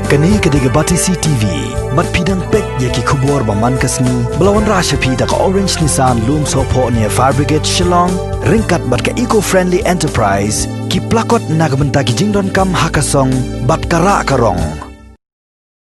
Kani kadiga Batisi TV, mat pidang pek yaki kubor baman kasni, belawan rasha pida ka Orange Nissan Loom Sopo near Fire Brigade Shillong, ringkat bat ka eco-friendly enterprise, ki plakot nagbenta ki jingdon kam hakasong, bat kara karong.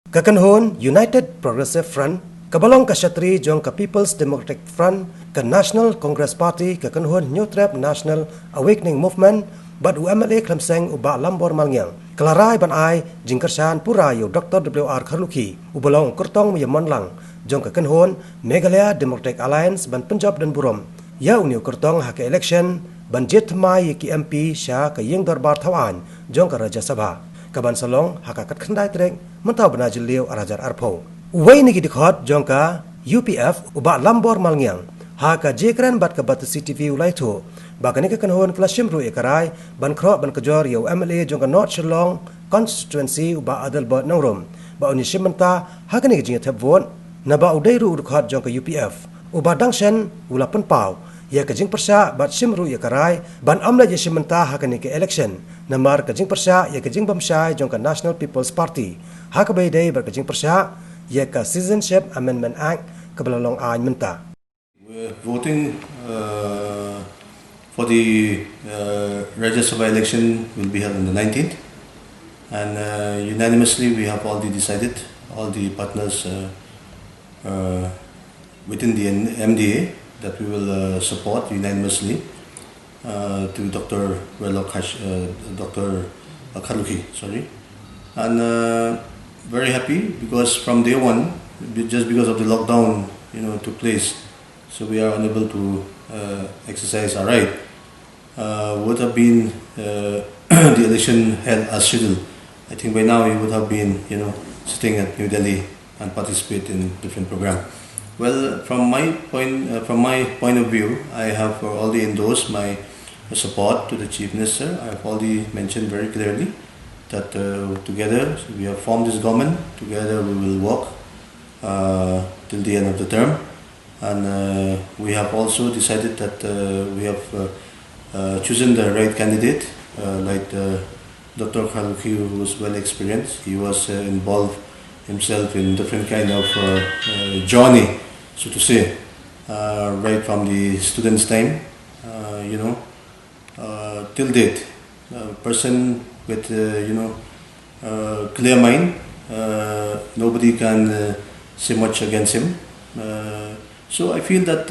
Kakanhon United Progressive Front, kabalong ka Shatri jong ka People's Democratic Front, ka National Congress Party, kakanhon New Trap National Awakening Movement, bat UMLA Klamseng uba Lambor Malngyang. Kelarai ban ai jingkersan purayo Dr. W.R. Kharlukhi ubalong kurtong miyamon lang jong kakanhon Meghalaya Democratic Alliance ban Punjab dan Burom. Ya uniu kurtong hake election ban jet mai ki MP sha ka yeng darbar thawan jong ka Raja Sabha. Kaban salong hakakat khandai trek mentau bana jiliu arajar arpo. Uwei ni gidikhot jong ka UPF uba Lambor Malngyang. Haka jekran bat ka Batisi TV ulai tu. Bakani ka kanhon flashim ru ekarai ban kro ban kajor yo MLA jong ka North Shillong constituency uba Adalbert Nangrom. Ba uni shimenta hakani jinga thapwon na ba udai ru urkhat jong ka UPF. Uba dangshen ula penpau ya ka jing persya bat shimru ekarai ban amla je shimenta hakani ka election namar ka jing persya ya ka jing bamshai jong ka National People's Party. Haka bai dai bar ka jing persya ya ka Citizenship Amendment Act ka belalong ain menta. We're voting for the Rajya Sabha election will be held on the 19th, and unanimously we have already decided, all the partners within the MDA, that we will support unanimously to Dr. Kharlukhi, and very happy because from day one, just because of the lockdown, took place. So we are unable to exercise our right. Would have been the election held as scheduled. I think by now we would have been, sitting at New Delhi and participate in different program. Well, from my point of view, I have already endorsed my support to the Chief Minister. I have already mentioned very clearly that together we have formed this government. Together we will work till the end of the term. And we have also decided that we have chosen the right candidate, like Dr. Kharlukhi, who was well experienced. He was involved himself in different kind of journey, so to say, right from the student's time, till date. A person with clear mind, nobody can say much against him. So I feel that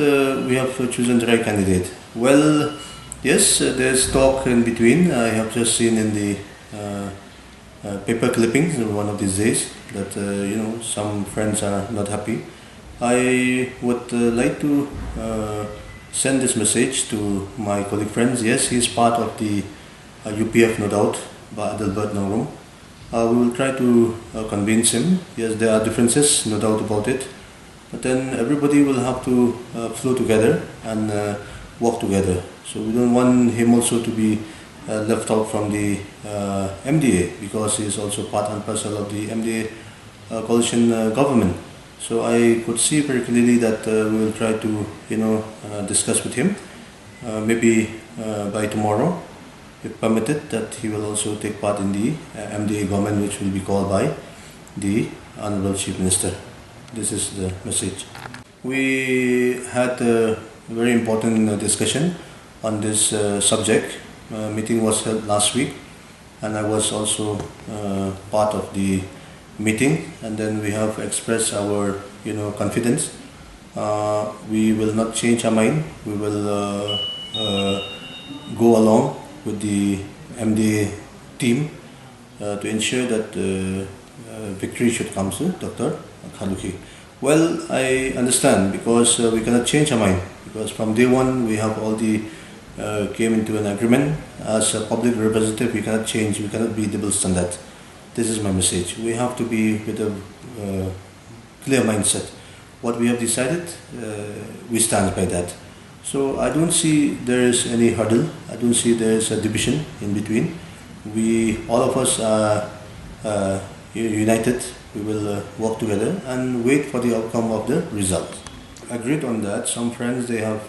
we have chosen the right candidate. Well, yes, there's talk in between. I have just seen in the paper clippings one of these days that some friends are not happy. I would like to send this message to my colleague friends. Yes, he is part of the UPF, no doubt, by Adalbert Nangrom. We will try to convince him. Yes, there are differences, no doubt about it. But then everybody will have to flow together and work together. So we don't want him also to be left out from the MDA, because he is also part and parcel of the MDA coalition government. So I could see very clearly that we will try to discuss with him. Maybe by tomorrow, if permitted, that he will also take part in the MDA government, which will be called by the Honorable Chief Minister. This is the message. We had a very important discussion on this subject. Meeting was held last week, and I was also part of the meeting. And then we have expressed our, confidence. We will not change our mind. We will go along with the MDA team to ensure that victory should come to Dr. Kharlukhi. Well, I understand, because we cannot change our mind, because from day one we have already came into an agreement. As a public representative, we cannot change, we cannot be double standard. This is my message. We have to be with a clear mindset. What we have decided, we stand by that. So I don't see there is any hurdle. I don't see there is a division in between. All of us are united. We will work together and wait for the outcome of the result. Agreed on that. Some friends, they have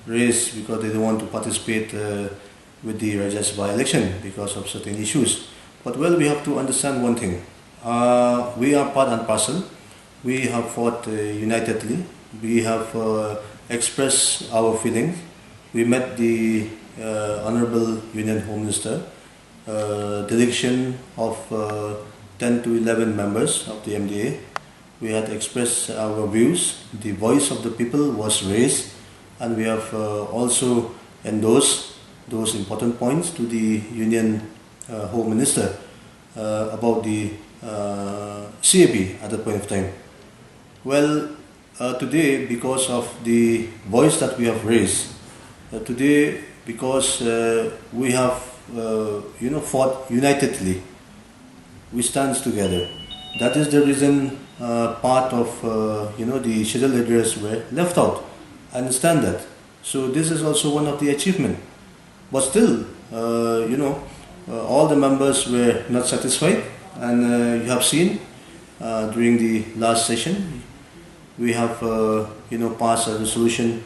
raised because they don't want to participate with the Rajya Sabha election because of certain issues. But well, we have to understand one thing. We are part and parcel. We have fought unitedly. We have expressed our feelings. We met the Honorable Union Home Minister, delegation of 10 to 11 members of the MDA. We had expressed our views. The voice of the people was raised, and we have also endorsed those important points to the Union Home Minister about the CAB at that point of time. Well, today, because of the voice that we have raised, today because we have fought unitedly, we stand together. That is the reason part of the scheduled address were left out. I understand that. So this is also one of the achievement. But still, all the members were not satisfied, and you have seen during the last session, we have passed a resolution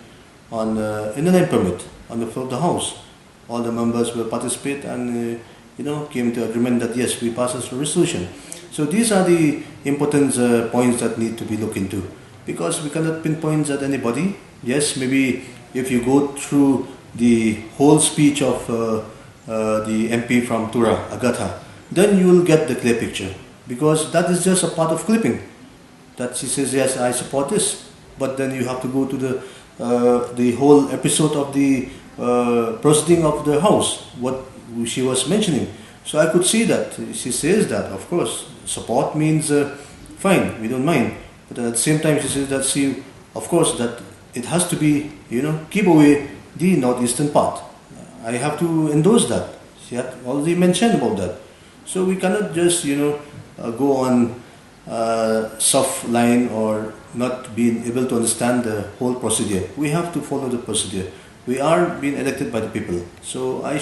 on inland permit on the floor of the House. All the members will participate and came to agreement that yes, we pass this resolution. So these are the important points that need to be looked into, because we cannot pinpoint at anybody. Yes, maybe if you go through the whole speech of the MP from Tura, Agatha, then you will get the clear picture, because that is just a part of clipping. That she says, yes, I support this, but then you have to go to the whole episode of the proceeding of the House, what she was mentioning. So I could see that she says that, of course, support means fine, we don't mind, but at the same time she says that of course, that it has to be, keep away the northeastern part. I have to endorse that. She had already mentioned about that. So we cannot just, go on soft line or not being able to understand the whole procedure. We have to follow the procedure. We are being elected by the people. So I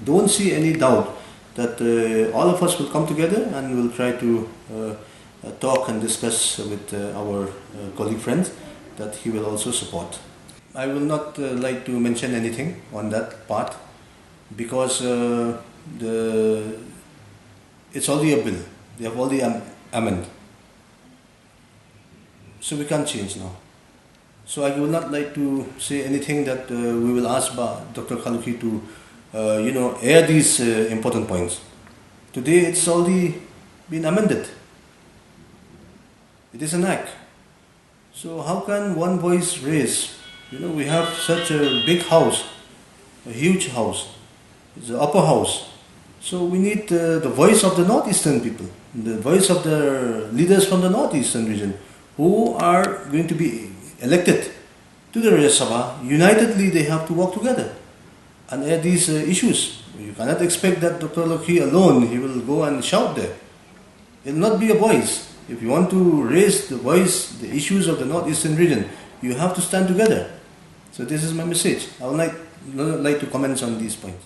don't see any doubt that all of us will come together and will try to talk and discuss with our colleague friends that he will also support. I will not like to mention anything on that part, because it's already a bill. They have already amended. So we can't change now. So I would not like to say anything that we will ask Dr. Khaluki to air these important points. Today it's already been amended. It is an act. So how can one voice raise? We have such a big house, a huge house. It's the upper house. So we need the voice of the northeastern people, the voice of the leaders from the northeastern region, who are going to be elected to the Rajya Sabha. Unitedly, they have to work together and air these issues. You cannot expect that Dr. Lokhi alone, he will go and shout there. It will not be a voice. If you want to raise the voice, the issues of the northeastern region, you have to stand together. So this is my message. I would like to comment on these points.